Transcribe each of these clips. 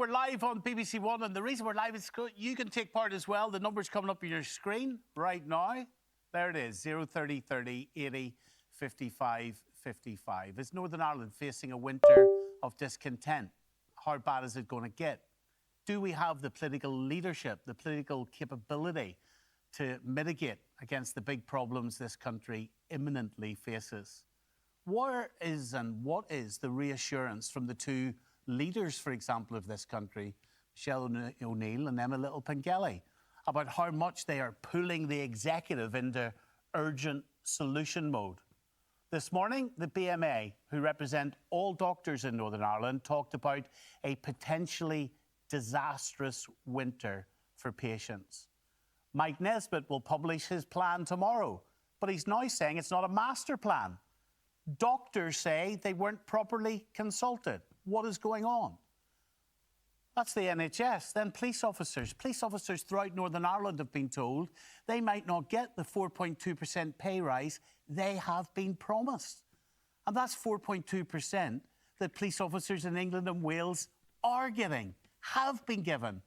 We're live on BBC One, and the reason we're live is you can take part as well. The number's coming up on your screen right now. There it is, 030 30 80 55 55. Is Northern Ireland facing a winter of discontent? How bad is it going to get? Do we have the political leadership, the political capability to mitigate against the big problems this country imminently faces? Where is and what is the reassurance from the two leaders, for example, of this country, Michelle O'Neill and Emma Little-Pengelly, about how much they are pulling the executive into urgent solution mode? This morning, the BMA, who represent all doctors in Northern Ireland, talked about a potentially disastrous winter for patients. Mike Nesbitt will publish his plan tomorrow, but he's now saying it's not a master plan. Doctors say they weren't properly consulted. What is going on? That's the NHS. Then police officers. Police officers throughout Northern Ireland have been told they might not get the 4.2% pay rise they have been promised. And that's 4.2% that police officers in England and Wales are getting, have been given.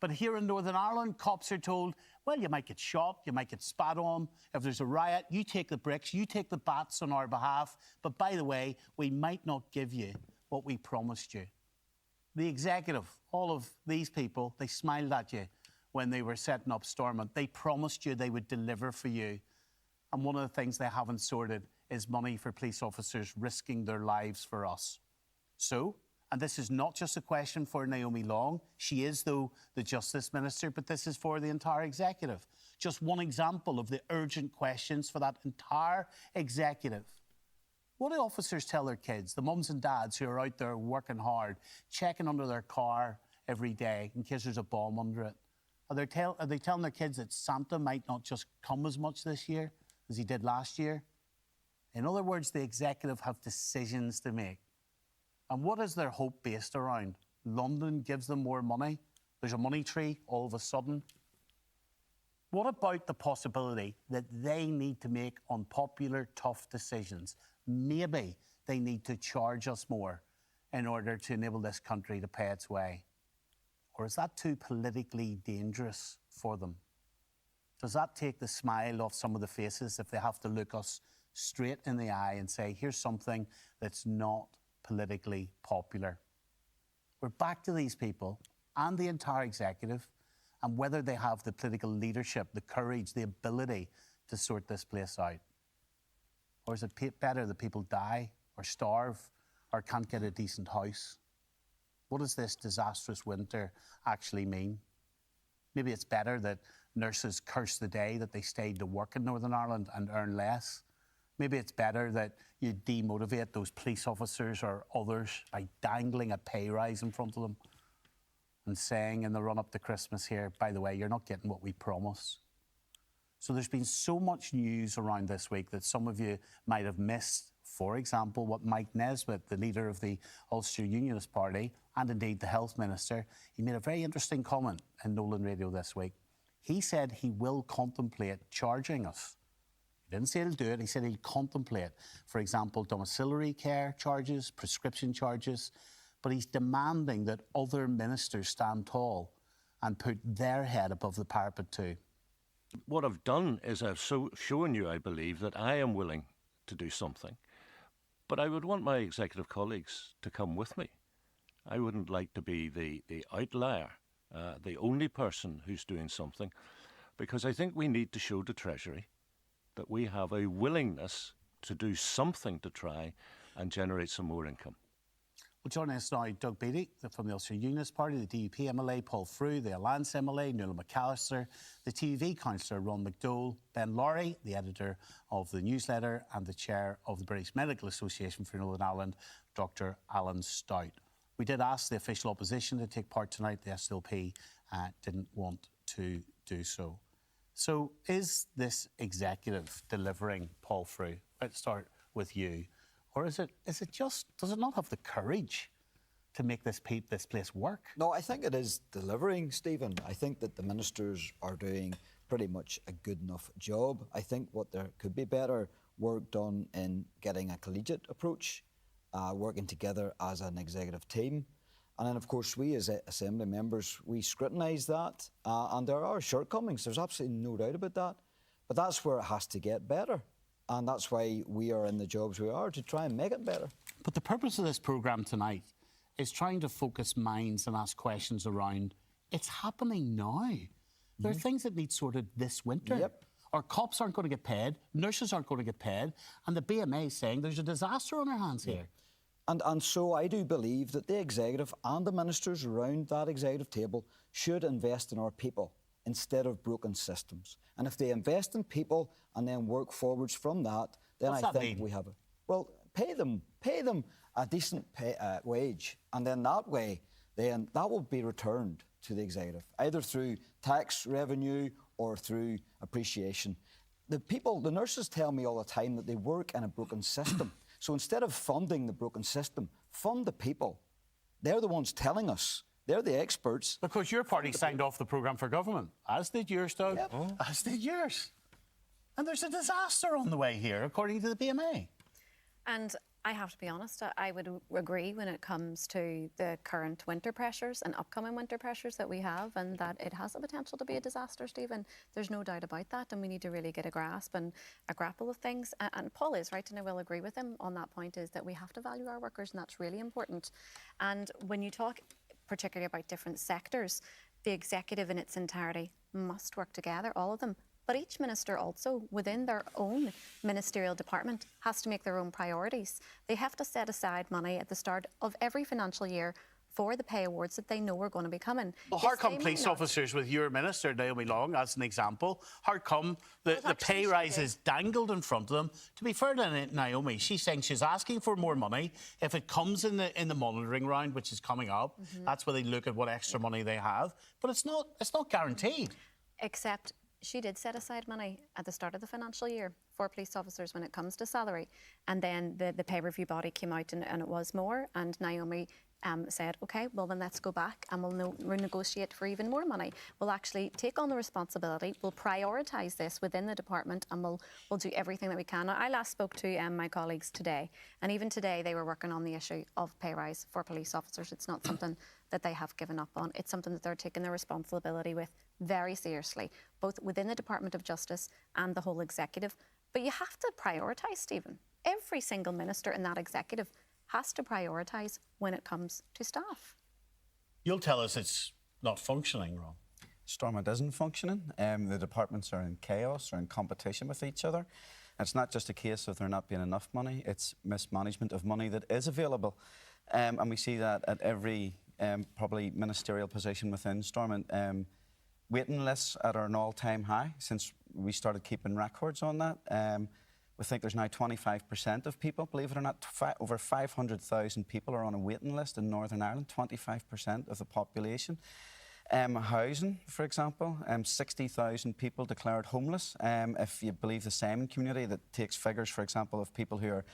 But here in Northern Ireland, cops are told, well, you might get shot, you might get spat on. If there's a riot, you take the bricks, you take the bats on our behalf. But by the way, we might not give you what we promised you. The executive, all of these people, they smiled at you when they were setting up Stormont. They promised you they would deliver for you. And one of the things they haven't sorted is money for police officers risking their lives for us. So, and this is not just a question for Naomi Long. She is, though, the Justice Minister, but this is for the entire executive. Just one example of the urgent questions for that entire executive. What do officers tell their kids, the mums and dads who are out there working hard, checking under their car every day in case there's a bomb under it? Are they telling their kids that Santa might not just come as much this year as he did last year? In other words, the executive have decisions to make. And what is their hope based around? London gives them more money. There's a money tree all of a sudden. What about the possibility that they need to make unpopular, tough decisions? Maybe they need to charge us more in order to enable this country to pay its way. Or is that too politically dangerous for them? Does that take the smile off some of the faces if they have to look us straight in the eye and say, here's something that's not politically popular? We're back to these people and the entire executive and whether they have the political leadership, the courage, the ability to sort this place out. Or is it better that people die or starve or can't get a decent house? What does this disastrous winter actually mean? Maybe it's better that nurses curse the day that they stayed to work in Northern Ireland and earn less. Maybe it's better that you demotivate those police officers or others by dangling a pay rise in front of them and saying in the run-up to Christmas here, by the way, you're not getting what we promised. So there's been so much news around this week that some of you might have missed. For example, what Mike Nesbitt, the leader of the Ulster Unionist Party, and indeed the Health Minister, he made a very interesting comment in Nolan Radio this week. He said he will contemplate charging us. He didn't say he'll do it, he said he'll contemplate, for example, domiciliary care charges, prescription charges, but he's demanding that other ministers stand tall and put their head above the parapet too. What I've done is I've shown you, I believe, that I am willing to do something, but I would want my executive colleagues to come with me. I wouldn't like to be the outlier, the only person who's doing something, because I think we need to show the Treasury that we have a willingness to do something to try and generate some more income. Well, joining us now, Doug Beattie from the Ulster Unionist Party, the DUP MLA Paul Frew, the Alliance MLA Nolan McAllister, the TV councillor Ron McDowell, Ben Lowry, the editor of the newsletter and the chair of the British Medical Association for Northern Ireland, Dr Alan Stout. We did ask the official opposition to take part tonight. The SLP didn't want to do so. So is this executive delivering, Paul Frew? Let's start with you. Or is it just, does it not have the courage to make this place work? No, I think it is delivering, Stephen. I think that the ministers are doing pretty much a good enough job. I think what there could be better work done in getting a collegiate approach, working together as an executive team. And then, of course, we as Assembly members, we scrutinise that. And there are shortcomings. There's absolutely no doubt about that. But that's where it has to get better. And that's why we are in the jobs we are, to try and make it better. But the purpose of this programme tonight is trying to focus minds and ask questions around, it's happening now. There are things that need sorted this winter. Yep. Our cops aren't going to get paid, nurses aren't going to get paid, and the BMA is saying there's a disaster on our hands here. And so I do believe that the executive and the ministers around that executive table should invest in our people instead of broken systems. And if they invest in people and then work forwards from that, then What's I that think mean? we have well, pay them a decent wage, and then that way, then that will be returned to the executive, either through tax revenue or through appreciation. The nurses tell me all the time that they work in a broken system. So instead of funding the broken system, fund the people. They're the ones telling us. They're the experts. Because your party signed off the programme for government, as did yours, Doug, Yep. as did yours. And there's a disaster on the way here, according to the BMA. And I have to be honest, I would agree when it comes to the current winter pressures and upcoming winter pressures that we have, and that it has the potential to be a disaster, Stephen. There's no doubt about that, and we need to really get a grasp and a grapple with things. And Paul is right, and I will agree with him on that point, is that we have to value our workers, and that's really important. And when you talk particularly about different sectors, the executive in its entirety must work together, all of them. But each minister also, within their own ministerial department, has to make their own priorities. They have to set aside money at the start of every financial year for the pay awards that they know are going to be coming. Well, how come police officers with your minister, Naomi Long, as an example, how come the pay rise is dangled in front of them? To be fair to Naomi, she's saying she's asking for more money. If it comes in the monitoring round, which is coming up, that's where they look at what extra money they have. But it's not guaranteed. Except she did set aside money at the start of the financial year for police officers when it comes to salary. And then the pay review body came out and it was more. And Naomi said, OK, well, then let's go back and we'll renegotiate for even more money. We'll actually take on the responsibility. We'll prioritise this within the department and we'll do everything that we can. Now, I last spoke to my colleagues today, and even today they were working on the issue of pay rise for police officers. It's not something that they have given up on. It's something that they're taking their responsibility with very seriously, both within the Department of Justice and the whole executive. But you have to prioritise, Stephen. Every single minister in that executive has to prioritise when it comes to staff. You'll tell us it's not functioning, Ron. Stormont isn't functioning. The departments are in chaos, are in competition with each other. It's not just a case of there not being enough money, it's mismanagement of money that is available. And we see that at every probably ministerial position within Stormont. Waiting lists at an all-time high since we started keeping records on that. We think there's now 25% of people, believe it or not, over 500,000 people are on a waiting list in Northern Ireland, 25% of the population. Housing, for example, 60,000 people declared homeless. If you believe the Simon community that takes figures, for example, of people who are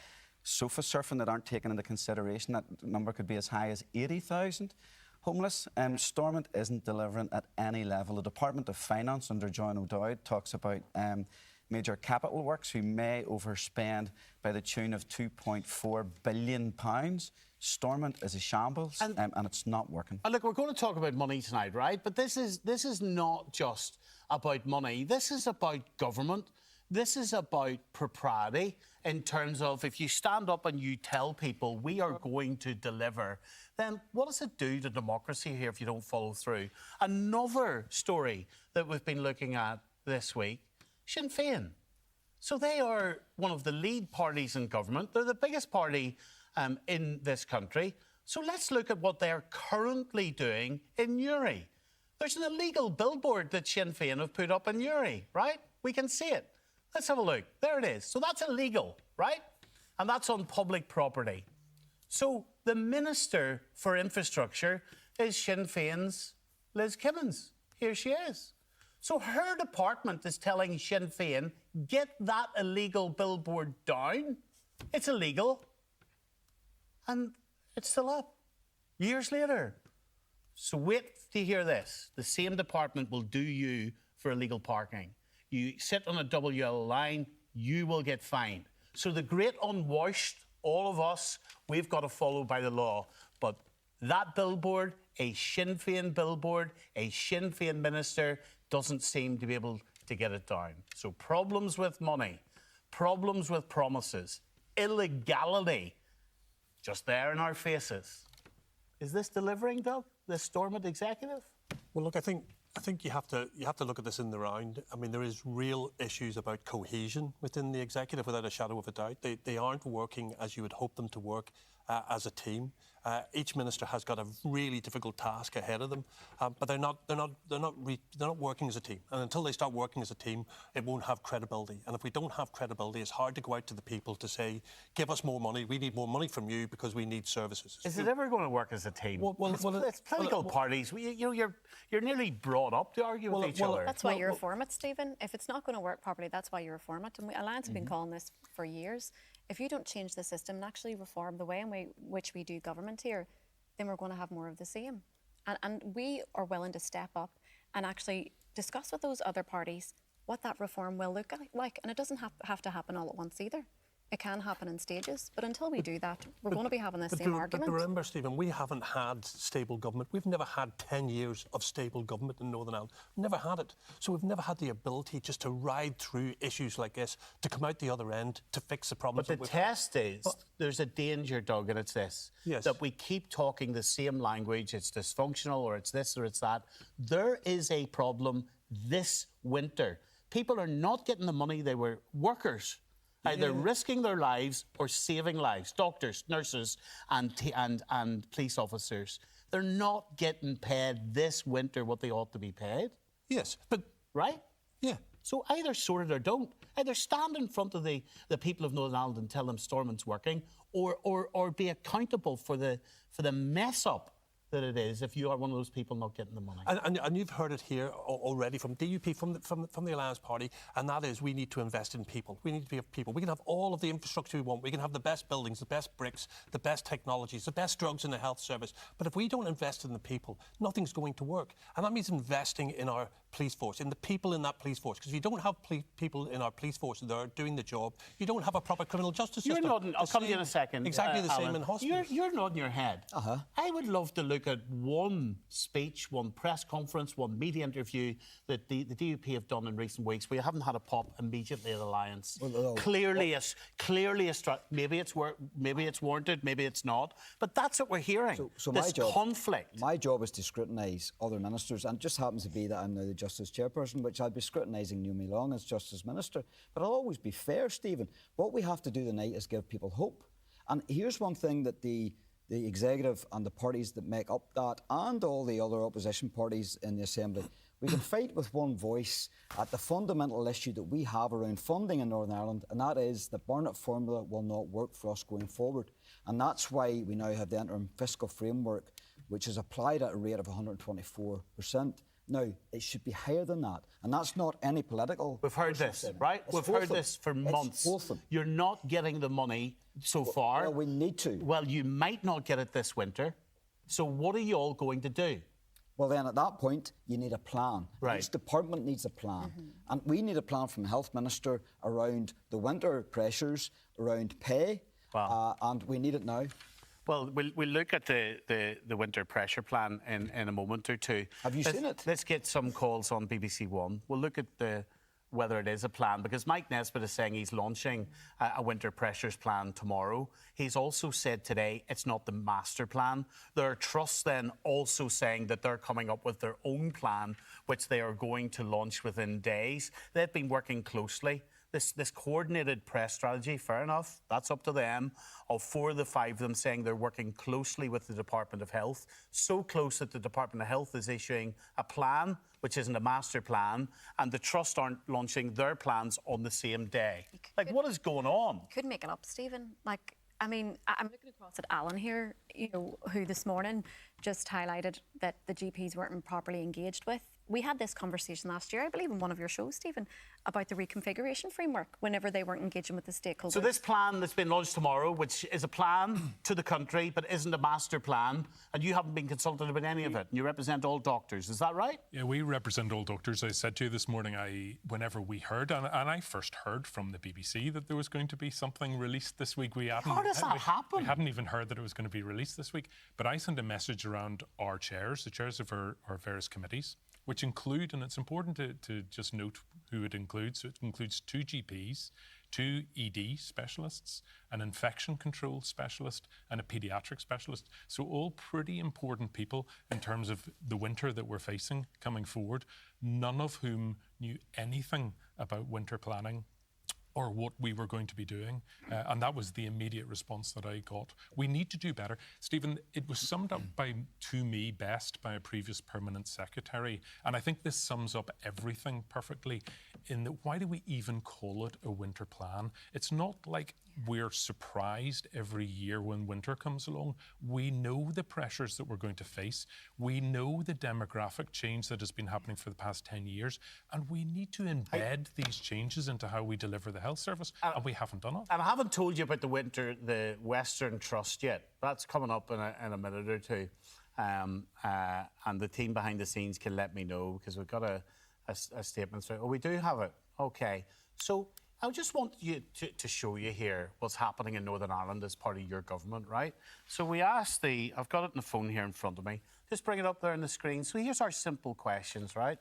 sofa surfing that aren't taken into consideration, that number could be as high as 80,000 homeless. Stormont isn't delivering at any level. The Department of Finance under John O'Dowd talks about major capital works who may overspend by the tune of £2.4 billion. Stormont is a shambles and it's not working. And look, we're going to talk about money tonight, right? But this is not just about money. This is about government. This is about propriety in terms of if you stand up and you tell people we are going to deliver, then what does it do to democracy here if you don't follow through? Another story that we've been looking at this week, Sinn Féin. So they are one of the lead parties in government. They're the biggest party in this country. So let's look at what they're currently doing in Newry. There's an illegal billboard that Sinn Féin have put up in Newry, right? We can see it. Let's have a look. There it is. So that's illegal, right? And that's on public property. So the Minister for Infrastructure is Sinn Féin's Liz Kimmins. Here she is. So her department is telling Sinn Féin, get that illegal billboard down. It's illegal. And it's still up, years later. So wait to hear this. The same department will do you for illegal parking. You sit on a double yellow line, you will get fined. So the great unwashed, all of us, we've got to follow by the law. But That billboard, a Sinn Féin billboard, a Sinn Féin minister doesn't seem to be able to get it down. So problems with money, problems with promises, illegality, just there in our faces. Is this delivering, Doug? This Stormont executive? Well, look, I think you have to look at this in the round. I mean, there is real issues about cohesion within the executive, without a shadow of a doubt. They aren't working as you would hope them to work as a team. Each minister has got a really difficult task ahead of them, but they're not working as a team. And until they start working as a team, it won't have credibility. And if we don't have credibility, it's hard to go out to the people to say, "Give us more money. We need more money from you because we need services." Is it ever going to work as a team? It's political parties. You're nearly brought up to argue with each other. That's why you reform it, Stephen. If it's not going to work properly, that's why you reform it. And Alliance have been calling this for years. If you don't change the system and actually reform the way in which we do government here, then we're going to have more of the same. And we are willing to step up and actually discuss with those other parties what that reform will look like. And it doesn't have to happen all at once either. It can happen in stages. But until we do that, we're going to be having the same argument. But remember, Stephen, we haven't had stable government. We've never had 10 years of stable government in Northern Ireland. Never had it. So we've never had the ability just to ride through issues like this, to come out the other end, to fix the problems. But the test is, there's a danger, Doug, and it's this. Yes. That we keep talking the same language. It's dysfunctional, or it's this, or it's that. There is a problem this winter. People are not getting the money they were workers. Either risking their lives or saving lives. Doctors, nurses, and police officers. They're not getting paid this winter what they ought to be paid. Yes, but... Right? Yeah. So either sort it or don't. Either stand in front of the people of Northern Ireland and tell them Stormont's working, or be accountable for the mess up that it is if you are one of those people not getting the money. And you've heard it here already from DUP, from the Alliance Party, and that is we need to invest in people. We need to have people. We can have all of the infrastructure we want. We can have the best buildings, the best bricks, the best technologies, the best drugs in the health service. But if we don't invest in the people, nothing's going to work. And that means investing in our police force, in the people in that police force. Because if you don't have people in our police force that are doing the job, you don't have a proper criminal justice system. You're nodding. I'll come to you in a second. Exactly the same Alan. in hospitals. You're nodding your head. I would love to look at one speech, one press conference, one media interview that the DUP have done in recent weeks. We haven't had a pop immediately at Alliance. Clearly, maybe it's warranted, maybe it's not. But that's what we're hearing. So this my job, conflict. My job is to scrutinise other ministers, and it just happens to be that I'm now the Justice Chairperson, which I'll be scrutinising Naomi Long as Justice Minister. But I'll always be fair, Stephen. What we have to do tonight is give people hope. And here's one thing that the executive and the parties that make up that, and all the other opposition parties in the Assembly, we can fight with one voice at the fundamental issue that we have around funding in Northern Ireland, and that is the Barnett formula will not work for us going forward. And that's why we now have the interim fiscal framework, which is applied at a rate of 124%. Now, it should be higher than that. And that's not any political... We've heard this, right? We've heard this for months. You're not getting the money so far. Well, we need to. Well, you might not get it this winter. So what are you all going to do? Well, then at that point, you need a plan. Right. Each department needs a plan. And we need a plan from the Health Minister around the winter pressures, around pay, and we need it now. Well, we'll look at the winter pressure plan in a moment or two. Have you seen it? Let's get some calls on BBC One. We'll look at whether it is a plan, because Mike Nesbitt is saying he's launching a winter pressures plan tomorrow. He's also said today it's not the master plan. There are trusts then also saying that they're coming up with their own plan, which they are going to launch within days. They've been working closely. This coordinated press strategy, fair enough, that's up to them. Of 4 of the 5 of them saying they're working closely with the Department of Health, so close that the Department of Health is issuing a plan, which isn't a master plan, and the Trust aren't launching their plans on the same day. What is going on? Could make it up, Stephen. I'm looking across at Alan here, who this morning just highlighted that the GPs weren't properly engaged with. We had this conversation last year, I believe, in one of your shows, Stephen, about the reconfiguration framework whenever they weren't engaging with the stakeholders. So this plan that's been launched tomorrow, which is a plan to the country but isn't a master plan, and you haven't been consulted about any of it, and you represent all doctors, is that right? Yeah, we represent all doctors. I said to you this morning, whenever we heard, and I first heard from the BBC that there was going to be something released this week. How does that happen? We hadn't even heard that it was going to be released this week. But I sent a message around our chairs, the chairs of our various committees, which include, and it's important to just note who it includes. So it includes 2 GPs, 2 ED specialists, an infection control specialist, and a paediatric specialist. So all pretty important people in terms of the winter that we're facing coming forward, none of whom knew anything about winter planning or what we were going to be doing. And that was the immediate response that I got. We need to do better. Stephen, it was summed up to me best by a previous permanent secretary. And I think this sums up everything perfectly in that why do we even call it a winter plan? It's not like we're surprised every year when winter comes along. We know the pressures that we're going to face. We know the demographic change that has been happening for the past 10 years. And we need to embed these changes into how we deliver the health service, and we haven't done it. And I haven't told you about the Western Trust yet. That's coming up in a minute or two. And the team behind the scenes can let me know, because we've got a statement through. Oh, we do have it. Okay. So I just want you to show you here what's happening in Northern Ireland as part of your government, right? So we asked I've got it on the phone here in front of me. Just bring it up there on the screen. So here's our simple questions, right,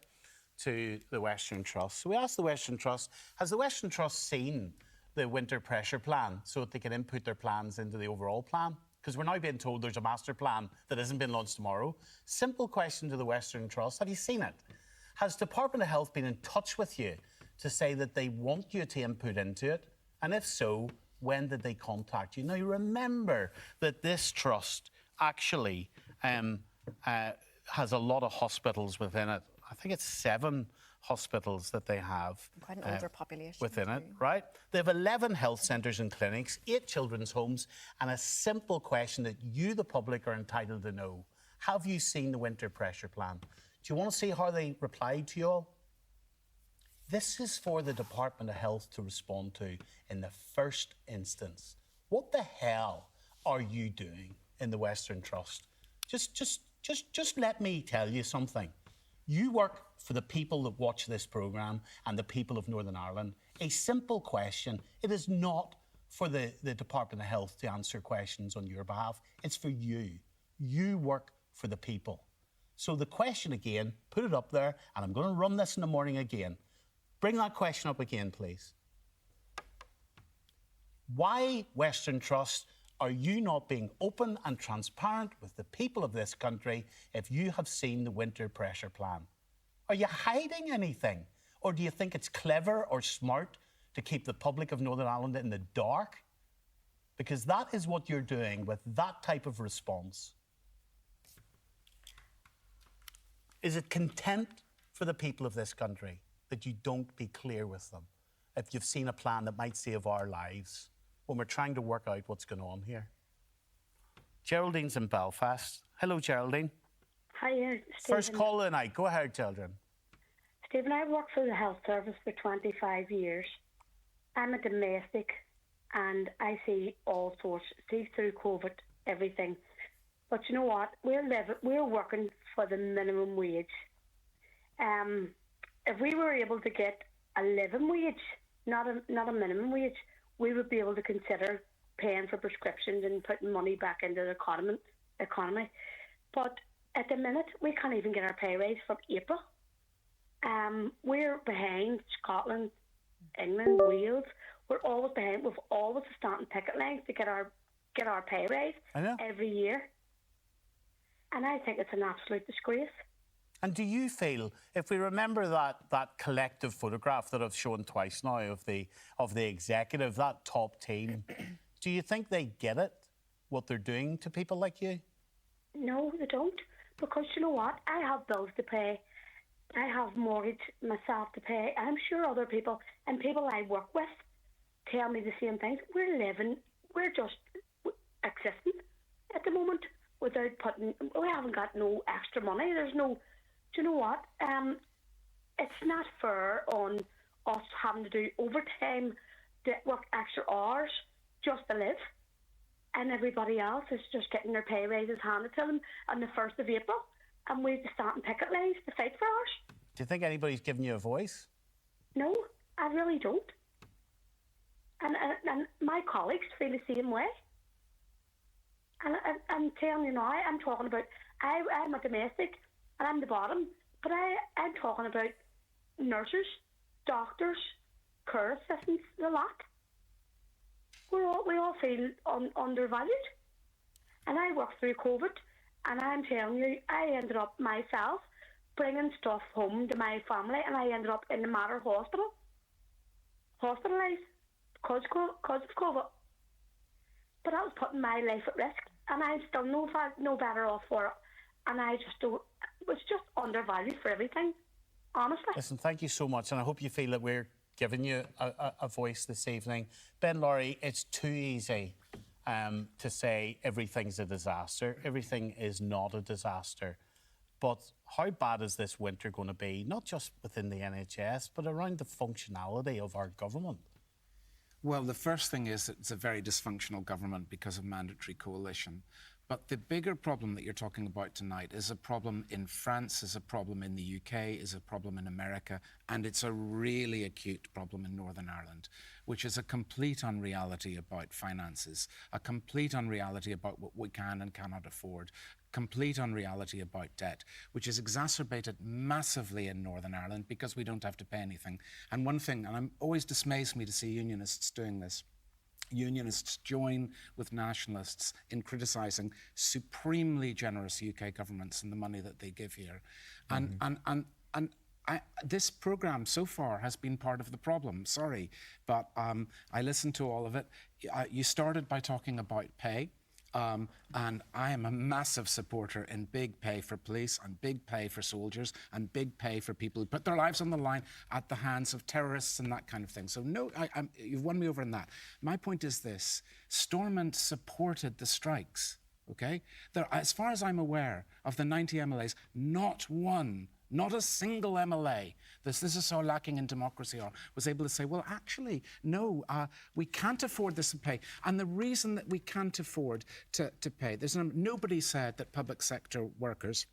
to the Western Trust. So we asked the Western Trust, has the Western Trust seen the winter pressure plan so that they can input their plans into the overall plan? Because we're now being told there's a master plan that isn't being launched tomorrow. Simple question to the Western Trust, have you seen it? Has Department of Health been in touch with you to say that they want you to input into it? And if so, when did they contact you? Now, you remember that this trust actually has a lot of hospitals within it. I think it's 7 hospitals that they have. Quite an older population within it, too. right? They have 11 health centres and clinics, 8 children's homes, and a simple question that you, the public, are entitled to know. Have you seen the winter pressure plan? Do you want to see how they replied to you all? This is for the Department of Health to respond to in the first instance. What the hell are you doing in the Western Trust? Just let me tell you something. You work for the people that watch this programme and the people of Northern Ireland. A simple question. It is not for the Department of Health to answer questions on your behalf. It's for you. You work for the people. So the question again, put it up there, and I'm going to run this in the morning again. Bring that question up again, please. Why, Western Trust, are you not being open and transparent with the people of this country if you have seen the winter pressure plan? Are you hiding anything? Or do you think it's clever or smart to keep the public of Northern Ireland in the dark? Because that is what you're doing with that type of response. Is it contempt for the people of this country that you don't be clear with them if you've seen a plan that might save our lives when we're trying to work out what's going on here? Geraldine's in Belfast. Hello, Geraldine. Hi, Stephen. First call of the night. Go ahead, children. Stephen, I've worked for the health service for 25 years. I'm a domestic, and I see all sorts, see through COVID, everything. But you know what? We're working for the minimum wage. If we were able to get a living wage, not a minimum wage, we would be able to consider paying for prescriptions and putting money back into the economy. But at the minute, we can't even get our pay raise from April. We're behind Scotland, England, Wales. We're always behind. We've always starting ticket lines to get our pay raise every year. And I think it's an absolute disgrace. And do you feel, if we remember that collective photograph that I've shown twice now of the executive, that top team, do you think they get it, what they're doing to people like you? No, they don't. Because you know what? I have bills to pay. I have mortgage myself to pay. I'm sure other people and people I work with tell me the same things. We're just existing at the moment. without putting. We haven't got no extra money. There's no. Do you know what? It's not fair on us having to do overtime, to work extra hours just to live, and everybody else is just getting their pay raises handed to them on the 1st of April, and we have to stand in picket lines to fight for ours. Do you think anybody's giving you a voice? No, I really don't. And my colleagues feel the same way. And I'm telling you now, I'm talking about, I'm a domestic and I'm the bottom, but I'm talking about nurses, doctors, care assistants, the lot. We all feel undervalued. And I worked through COVID, and I'm telling you, I ended up myself bringing stuff home to my family, and I ended up in the Mater Hospital, hospitalised because of COVID. But I was putting my life at risk, and I'm still no better off for it. And I just don't. It was just undervalued for everything, honestly. Listen, thank you so much, and I hope you feel that we're giving you a voice this evening. Ben Laurie, it's too easy to say everything's a disaster. Everything is not a disaster. But how bad is this winter going to be, not just within the NHS, but around the functionality of our government? Well, the first thing is that it's a very dysfunctional government because of mandatory coalition. But the bigger problem that you're talking about tonight is a problem in France, is a problem in the UK, is a problem in America, and it's a really acute problem in Northern Ireland, which is a complete unreality about finances, a complete unreality about what we can and cannot afford, complete unreality about debt, which is exacerbated massively in Northern Ireland because we don't have to pay anything. And one thing, and it always dismays me to see unionists doing this, unionists join with nationalists in criticising supremely generous UK governments and the money that they give here. And this programme so far has been part of the problem, sorry, but I listened to all of it. You started by talking about pay. And I am a massive supporter in big pay for police and big pay for soldiers and big pay for people who put their lives on the line at the hands of terrorists and that kind of thing. So no, you've won me over in that. My point is this, Stormont supported the strikes, okay? As far as I'm aware, of the 90 MLAs, not one, not a single MLA, this is so lacking in democracy, was able to say, well, actually, no, we can't afford this to pay. And the reason that we can't afford to pay, nobody said that public sector workers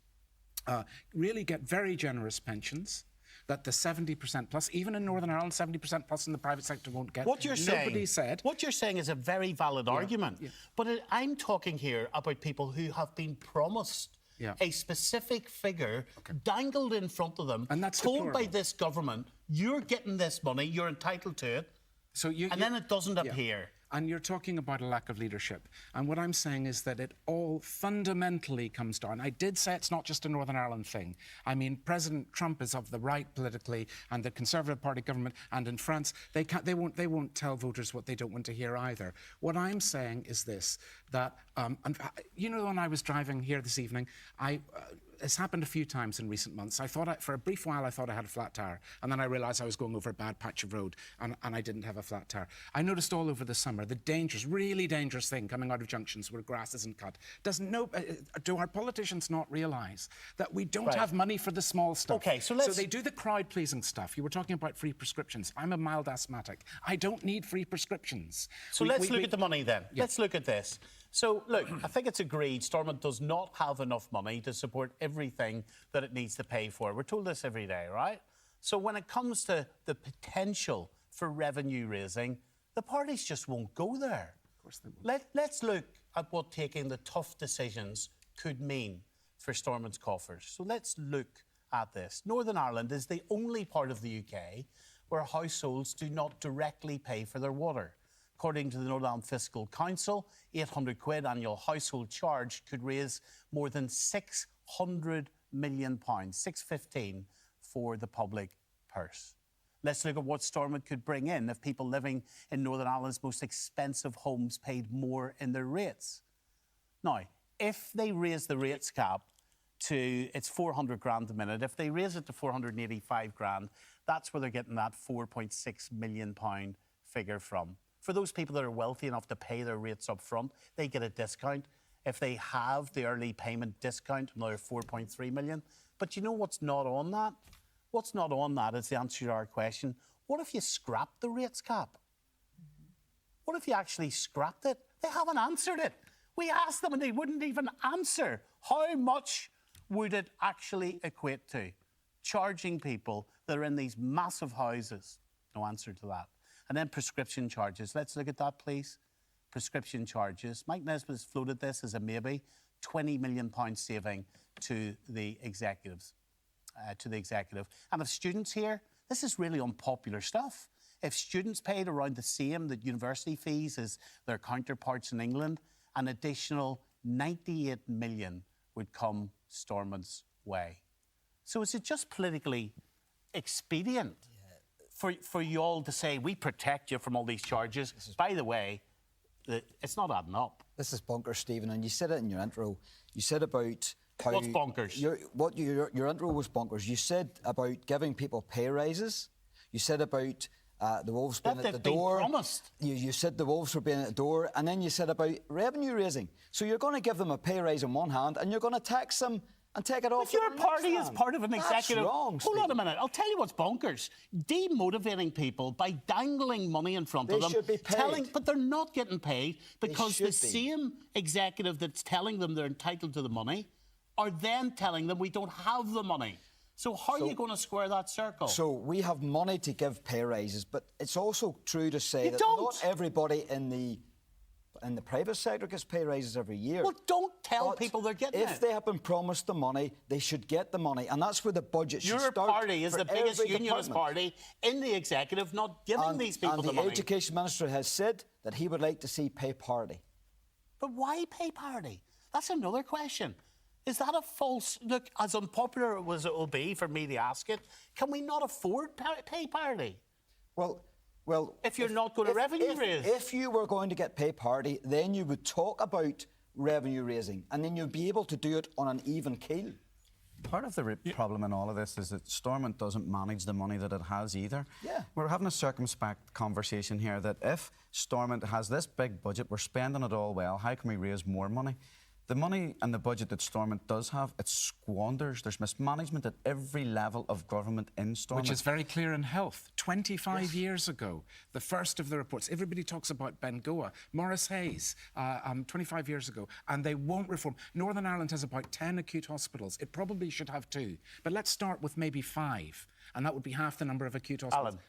really get very generous pensions, that the 70% plus, even in Northern Ireland, 70% plus in the private sector won't get. What you're saying is a very valid argument. Yeah. But I'm talking here about people who have been promised a specific figure dangled in front of them, and that's told by this government, you're getting this money, you're entitled to it, and then it doesn't appear. And you're talking about a lack of leadership. And what I'm saying is that it all fundamentally comes down. I did say it's not just a Northern Ireland thing. I mean, President Trump is of the right politically, and the Conservative Party government, and in France, they won't tell voters what they don't want to hear either. What I'm saying is this, that, you know, when I was driving here this evening, it's happened a few times in recent months. For a brief while, I thought I had a flat tire, and then I realised I was going over a bad patch of road, and I didn't have a flat tire. I noticed all over the summer the dangerous, really dangerous thing coming out of junctions where grass isn't cut. Do our politicians not realise that we don't have money for the small stuff? Okay, so they do the crowd-pleasing stuff. You were talking about free prescriptions. I'm a mild asthmatic. I don't need free prescriptions. So let's look at the money then. Yeah. Let's look at this. So, look, I think it's agreed Stormont does not have enough money to support everything that it needs to pay for. We're told this every day, right? So when it comes to the potential for revenue raising, the parties just won't go there. Of course they won't. Let's look at what taking the tough decisions could mean for Stormont's coffers. So let's look at this. Northern Ireland is the only part of the UK where households do not directly pay for their water. According to the Nolan Fiscal Council, £800 annual household charge could raise more than £600 million, 615 for the public purse. Let's look at what Stormont could bring in if people living in Northern Ireland's most expensive homes paid more in their rates. Now, if they raise the rates cap to, it's 400 grand a minute, if they raise it to 485 grand, that's where they're getting that £4.6 million figure from. For those people that are wealthy enough to pay their rates up front, they get a discount. if they have the early payment discount, another 4.3 million. But you know what's not on that? What's not on that is the answer to our question. What if you scrapped the rates cap? What if you actually scrapped it? They haven't answered it. We asked them and they wouldn't even answer. How much would it actually equate to? Charging people that are in these massive houses. No answer to that. And then prescription charges. Let's look at that, please. Prescription charges. Mike Nesbitt has floated this as a maybe £20 million saving to the executives. And if students here, this is really unpopular stuff. If students paid around the same that university fees as their counterparts in England, an additional 98 million would come Stormont's way. So is it just politically expedient for you all to say, we protect you from all these charges? By the way, it's not adding up. This is bonkers, Stephen, and you said it in your intro. You said about how... What's bonkers? Your intro was bonkers. You said about giving people pay raises. You said about the Wolves being at the door. Promised. You said the Wolves were being at the door, and then you said about revenue raising. So you're going to give them a pay raise on one hand, and you're going to tax them and take it off. If your party is part of an executive... That's wrong, Hold on a minute. I'll tell you what's bonkers. Demotivating people by dangling money in front of them. They should be paid. But they're not getting paid because the should be. same executive that's telling them they're entitled to the money are then telling them we don't have the money. So how are you going to square that circle? So we have money to give pay raises, but it's also true to say You that don't. not everybody in the private sector gets pay raises every year. Well, don't tell But people they're getting if it. they have been promised the money, they should get the money, and that's where the budget should Your start. party is for the biggest every unionist department. party in the executive, not giving these people and the the money. Education Minister has said that he would like to see pay parity. But why pay parity? That's another question. Is that a false... Look, as unpopular as it will be for me to ask it, can we not afford pay parity? Well, If you're not going to revenue raise. If you were going to get pay parity, then you would talk about revenue raising, and then you'd be able to do it on an even keel. Part of the problem in all of this is that Stormont doesn't manage the money that it has either. Yeah. We're having a circumspect conversation here that if Stormont has this big budget, we're spending it all well, how can we raise more money? The money and the budget that Stormont does have, it squanders. There's mismanagement at every level of government in Stormont. Which is very clear in health. 25 years ago, the first of the reports, everybody talks about Bengoa, Morris Hayes, 25 years ago, and they won't reform. Northern Ireland has about 10 acute hospitals. It probably should have 2. But let's start with maybe 5, and that would be half the number of acute hospitals. Alan.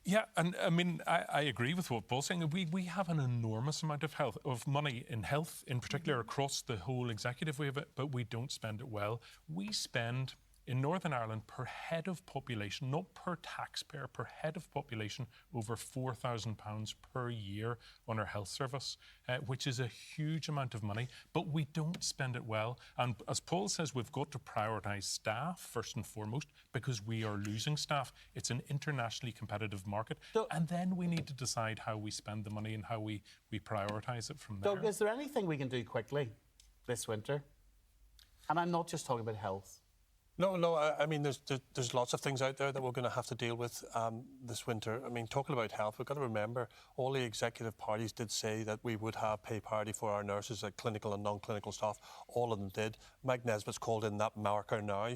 Yeah, and I mean, I agree with what Paul's saying. We have an enormous amount of money in health, in particular across the whole executive. We have it, but we don't spend it well. We spend in Northern Ireland per head of population, not per taxpayer, per head of population, over £4,000 per year on our health service, which is a huge amount of money, but we don't spend it well. And as Paul says, we've got to prioritise staff first and foremost because we are losing staff. It's an internationally competitive market. And then we need to decide how we spend the money and how we prioritise it from there. Doug, is there anything we can do quickly this winter? And I'm not just talking about health. No. I mean, there's lots of things out there that we're going to have to deal with this winter. I mean, talking about health, we've got to remember all the executive parties did say that we would have pay parity for our nurses, like clinical and non-clinical staff. All of them did. Mike Nesbitt's called in that marker now.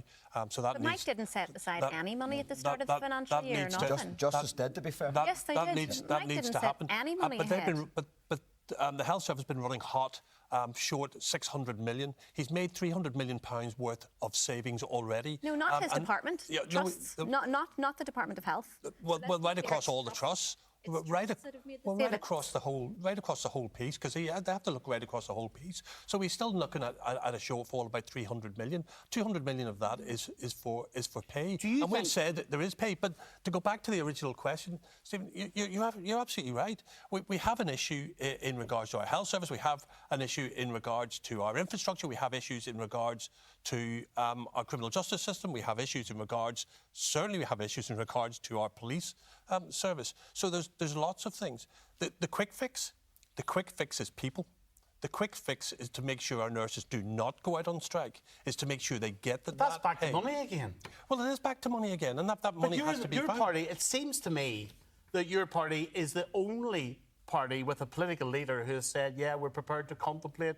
So that But Mike didn't set aside any money at the start of the financial year, nothing. Justice did, to be fair. Yes, they did. Needs Mike to didn't set happen. any money but ahead. the health service has been running hot, short 600 million. He's made £300 million worth of savings already. No, not his department. Yeah, Trusts, not the Department of Health. Well, right across all the trusts. Right across the whole piece, because they have to look right across the whole piece. So we're still looking at a shortfall of about 300 million. 200 million of that is for pay. And we've said that there is pay. But to go back to the original question, Stephen, you're absolutely right. We have an issue in regards to our health service. We have an issue in regards to our infrastructure. We have issues in regards to our criminal justice system. We have issues in regards, certainly we have issues in regards to our police service. So there's lots of things. The quick fix is people. The quick fix is to make sure our nurses do not go out on strike, is to make sure they get that. That's back to money again. Well, it is back to money again, and that money has to be your found. party, it seems to me that your party is the only party with a political leader who has said, yeah, we're prepared to contemplate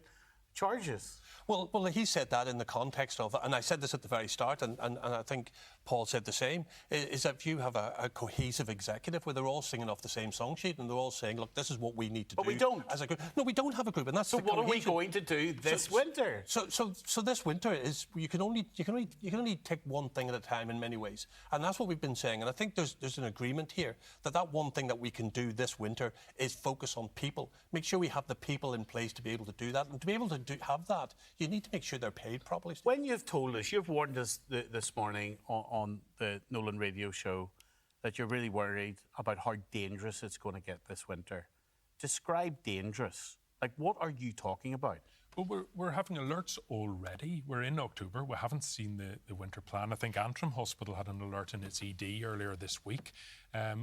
charges. Well, he said that in the context of, and I said this at the very start, and I think Paul said the same, is that if you have a cohesive executive where they're all singing off the same song sheet and they're all saying, look, this is what we need to do. But we don't. As a group. No, we don't have a group, and that's So the what are we cohesion. going to do this winter? So this winter is you can only take one thing at a time in many ways, and that's what we've been saying. And I think there's an agreement here that one thing that we can do this winter is focus on people. Make sure we have the people in place to be able to do that, and to be able to have that, you need to make sure they're paid properly. When you've told us, you've warned us this morning on the Nolan radio show that you're really worried about how dangerous it's going to get this winter. Describe dangerous. Like, what are you talking about? Well, we're having alerts already. We're in October. We haven't seen the winter plan. I think Antrim Hospital had an alert in its ED earlier this week.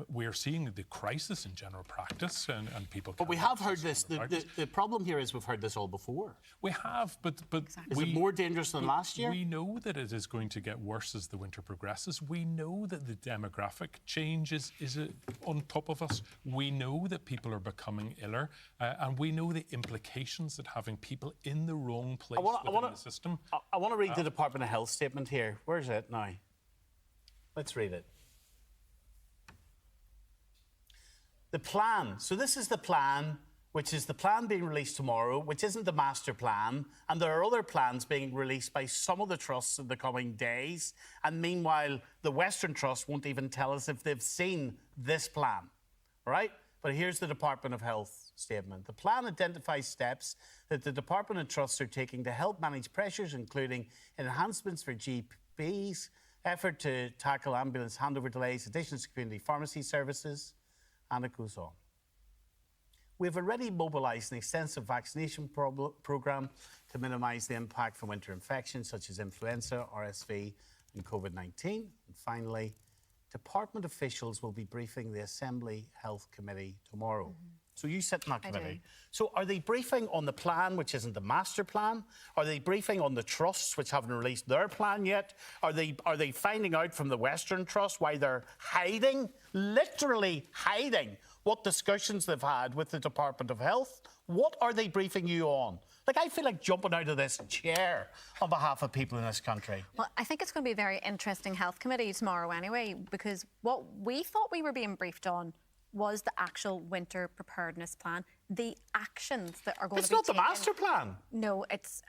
We're seeing the crisis in general practice and people... But we have heard this. The problem here is we've heard this all before. We have, but Is it more dangerous than last year? We know that it is going to get worse as the winter progresses. We know that the demographic change is on top of us. We know that people are becoming iller, and we know the implications that having people in the wrong place within the system. I want to read the Department of Health statement here. Where is it now? Let's read it. The plan. So this is the plan, which is the plan being released tomorrow, which isn't the master plan. And there are other plans being released by some of the trusts in the coming days. And meanwhile, the Western Trust won't even tell us if they've seen this plan, right? But here's the Department of Health statement. The plan identifies steps that the Department and trusts are taking to help manage pressures, including enhancements for GPs, effort to tackle ambulance handover delays, additions to community pharmacy services, and it goes on. We've already mobilised an extensive vaccination programme to minimise the impact from winter infections such as influenza, RSV and COVID-19. And finally, Department officials will be briefing the Assembly Health Committee tomorrow. So you sit in that committee. So are they briefing on the plan, which isn't the master plan? Are they briefing on the trusts, which haven't released their plan yet? Are they finding out from the Western Trust why they're hiding, literally hiding, what discussions they've had with the Department of Health? What are they briefing you on? Like, I feel like jumping out of this chair on behalf of people in this country. Well, I think it's going to be a very interesting health committee tomorrow anyway, because what we thought we were being briefed on was the actual winter preparedness plan, the actions that are going to be taken. It's not the master plan. No, it's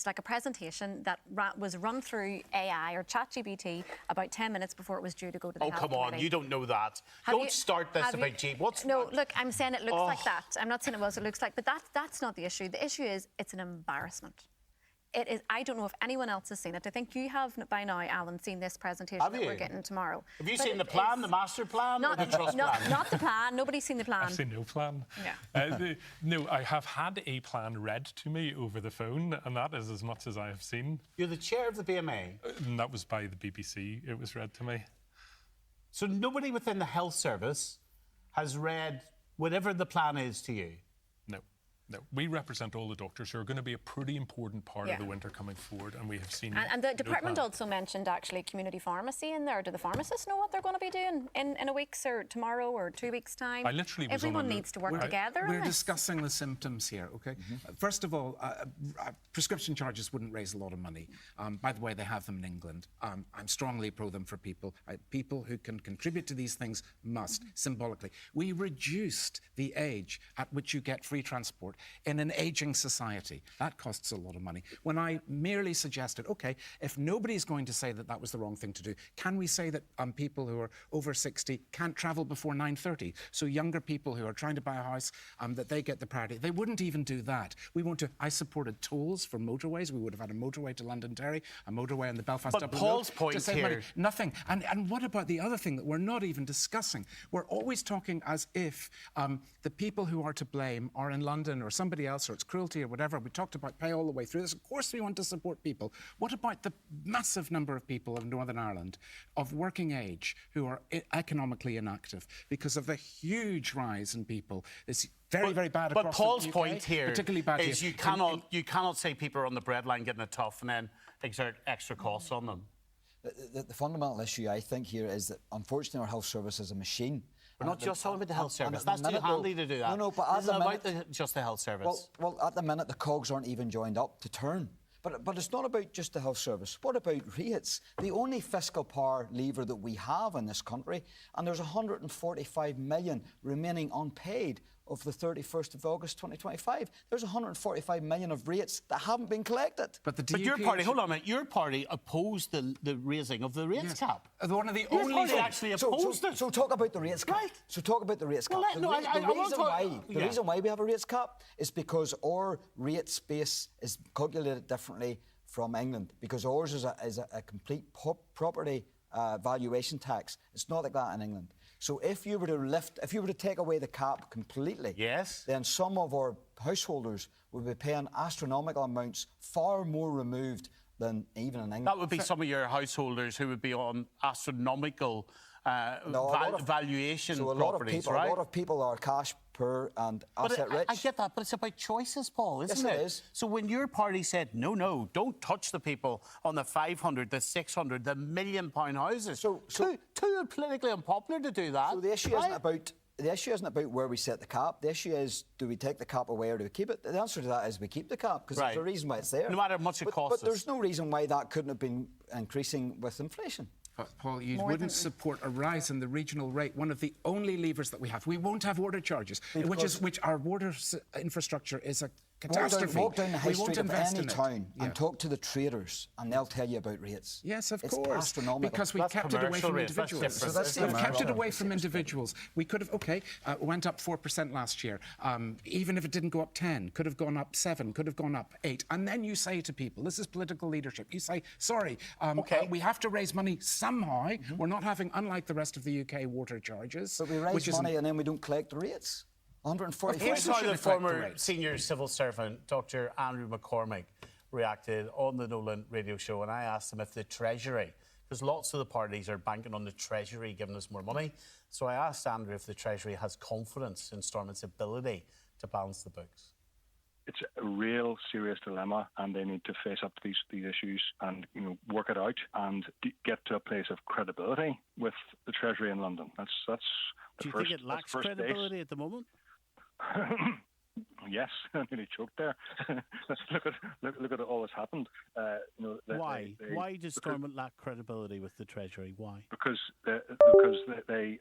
like a presentation that was run through AI or ChatGPT about 10 minutes before it was due to go to the health come on, committee. you don't know that. Don't start this about G. No, look, I'm saying it looks like that. I'm not saying it was, it looks like, but that's not the issue. The issue is it's an embarrassment. It is. I don't know if anyone else has seen it. I think you have by now, Alan, seen this presentation that we're getting tomorrow. Have you seen the plan, the master plan, or the trust plan? Not the plan. Nobody's seen the plan. I've seen no plan. Yeah. No, I have had a plan read to me over the phone, and that is as much as I have seen. You're the chair of the BMA. And that was by the BBC. It was read to me. So nobody within the health service has read whatever the plan is to you? No, we represent all the doctors who are going to be a pretty important part of the winter coming forward, and we have seen. And the department also mentioned actually community pharmacy in there. Do the pharmacists know what they're going to be doing in a week's or tomorrow or 2 weeks' time? I literally was Everyone needs to work together. We're discussing the symptoms here, okay? First of all, prescription charges wouldn't raise a lot of money. By the way, they have them in England. I'm strongly pro them for people. People who can contribute to these things must, symbolically. We reduced the age at which you get free transport in an ageing society. That costs a lot of money. When I merely suggested, okay, if nobody's going to say that that was the wrong thing to do, can we say that people who are over 60 can't travel before 9:30? So younger people who are trying to buy a house, that they get the priority. They wouldn't even do that. I supported tolls for motorways. We would have had a motorway to Londonderry, a motorway on the Belfast Dublin Road. But Paul's point here... here... Nothing. And what about the other thing that we're not even discussing? We're always talking as if the people who are to blame are in London or somebody else, or it's cruelty or whatever. We talked about pay all the way through this. Of course we want to support people. What about the massive number of people in Northern Ireland of working age who are economically inactive because of the huge rise in people? It's very, very bad across the UK. But Paul's point here particularly bad is you cannot say people are on the breadline getting it tough and then exert extra costs on them. The fundamental issue, I think, here is that, unfortunately, our health service is a machine. We're not just talking about the health service. at the That's too minute, handy to do that. No, but at Isn't the about minute, just the health service. Well, at the minute, the cogs aren't even joined up to turn. But it's not about just the health service. What about rates? The only fiscal power lever that we have in this country, and there's 145 million remaining unpaid of the 31st of August 2025. There's 145 million of rates that haven't been collected. But your party, hold on a minute, your party opposed the raising of the rates cap. One of the Your only party actually opposed it. So talk about the rates cap. Right. So talk about the rates cap. Well, The reason why we have a rates cap is because our rate base is calculated differently from England, because ours is a complete property valuation tax. It's not like that in England. So if you were to take away the cap completely, yes, then some of our householders would be paying astronomical amounts, far more removed than even in England. That would be some of your householders who would be on astronomical valuation properties, right? A lot of people are cash poor and asset rich. I get that, but it's about choices, Paul, isn't Yes, it? it is. So when your party said, no, don't touch the people on the 500, the 600, the £1 million houses, too politically unpopular to do that. So the issue isn't about where we set the cap. The issue is, do we take the cap away or do we keep it? The answer to that is we keep the cap, because there's a reason why it's there. No matter how much it costs us. But there's no reason why that couldn't have been increasing with inflation. But Paul, you wouldn't support a rise in the regional rate, one of the only levers that we have. We won't have water charges, which our water infrastructure is a catastrophe. Walk down the high street of any in town and talk to the traders, and they'll tell you about rates. Yes, of it's course. Astronomical. Because we kept it away from individuals. So that's We've kept it away from individuals. We could have, went up 4% last year. Even if it didn't go up 10, could have gone up 7, could have gone up 8. And then you say to people, this is political leadership. You say, sorry, we have to raise money somehow. We're not having, unlike the rest of the UK, water charges. But we raise money and then we don't collect the rates. 145. Here's how the former senior civil servant, Dr. Andrew McCormick, reacted on the Nolan radio show, and I asked him if the Treasury, because lots of the parties are banking on the Treasury giving us more money, so I asked Andrew if the Treasury has confidence in Stormont's ability to balance the books. It's a real serious dilemma, and they need to face up to these issues and work it out and get to a place of credibility with the Treasury in London. That's Do you think it lacks credibility at the moment? Yes, I nearly choked there. look at all that's happened. Why does Stormont lack credibility with the Treasury? Why? Because they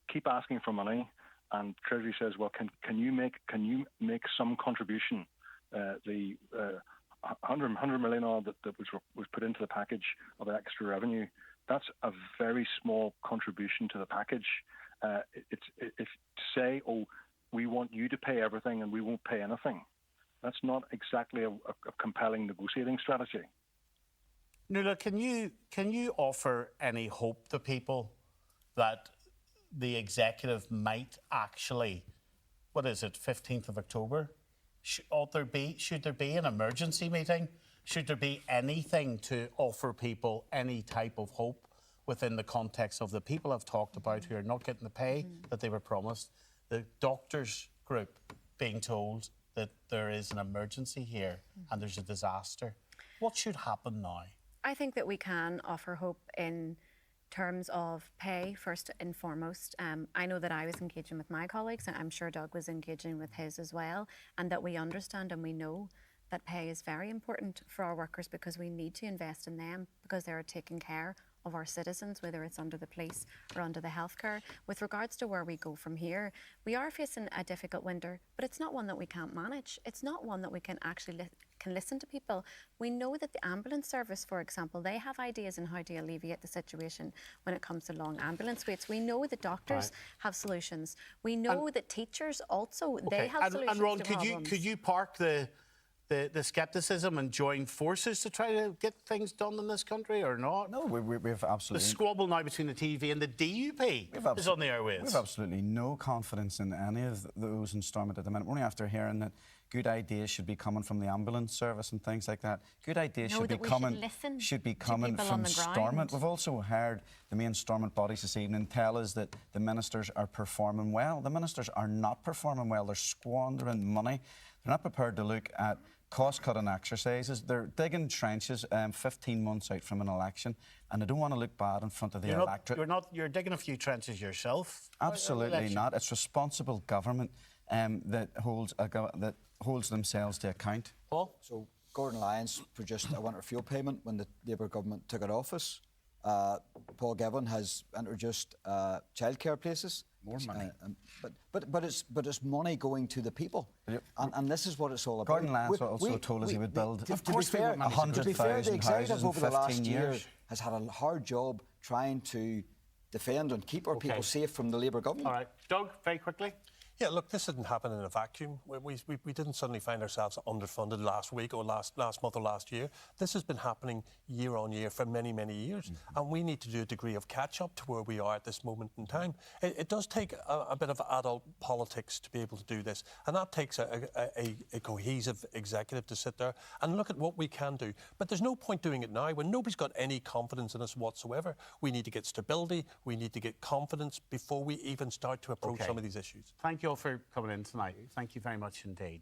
keep asking for money, and Treasury says, well, can you make some contribution? The 100 million odd that was put into the package of extra revenue, that's a very small contribution to the package. If to say, we want you to pay everything and we won't pay anything, that's not exactly a compelling negotiating strategy. Nuala, can you offer any hope to people that the executive might actually, 15th of October? Should there be an emergency meeting? Should there be anything to offer people any type of hope within the context of the people I've talked about who are not getting the pay that they were promised? The doctors group being told that there is an emergency here and there's a disaster. What should happen now? I think that we can offer hope in terms of pay, first and foremost. I know that I was engaging with my colleagues, and I'm sure Doug was engaging with his as well, and that we understand and we know that pay is very important for our workers, because we need to invest in them, because they are taking care of our citizens, whether it's under the police or under the healthcare. With regards to where we go from here, we are facing a difficult winter, but it's not one that we can't manage. It's not one that we can actually can listen to people. We know that the ambulance service, for example, they have ideas on how to alleviate the situation when it comes to long ambulance waits. We know that doctors have solutions. We know that teachers also, they have solutions and Ron, to problems. could you park the scepticism and join forces to try to get things done in this country, or not? No, we've absolutely... The squabble now between the TV and the DUP is on the airwaves. We've absolutely no confidence in any of those in Stormont at the minute. We're only after hearing that good ideas should be coming from the ambulance service and things like that. Good ideas should be coming from Stormont. We've also heard the main Stormont bodies this evening tell us that the ministers are performing well. The ministers are not performing well. They're squandering money. They're not prepared to look at cost-cutting exercises. They're digging trenches 15 months out from an election, and they don't want to look bad in front of the electorate. You're digging a few trenches yourself. Absolutely not. It's responsible government that holds themselves to account. Paul? So Gordon Lyons produced a winter fuel payment when the Labour government took office. Paul Givan has introduced childcare places. More money. But it's money going to the people. Yep. And this is what it's all about. Gordon Lyons also told us he would build to be fair, 100,000 the executive houses in over the last 15 year years. has had a hard job trying to defend and keep our people safe from the Labour government. All right. Doug, very quickly. Yeah, look, this didn't happen in a vacuum. We didn't suddenly find ourselves underfunded last week or last month or last year. This has been happening year on year for many, many years. And we need to do a degree of catch-up to where we are at this moment in time. It does take a bit of adult politics to be able to do this. And that takes a cohesive executive to sit there and look at what we can do. But there's no point doing it now when nobody's got any confidence in us whatsoever. We need to get stability. We need to get confidence before we even start to approach some of these issues. Thank you all for coming in tonight. Thank you very much indeed.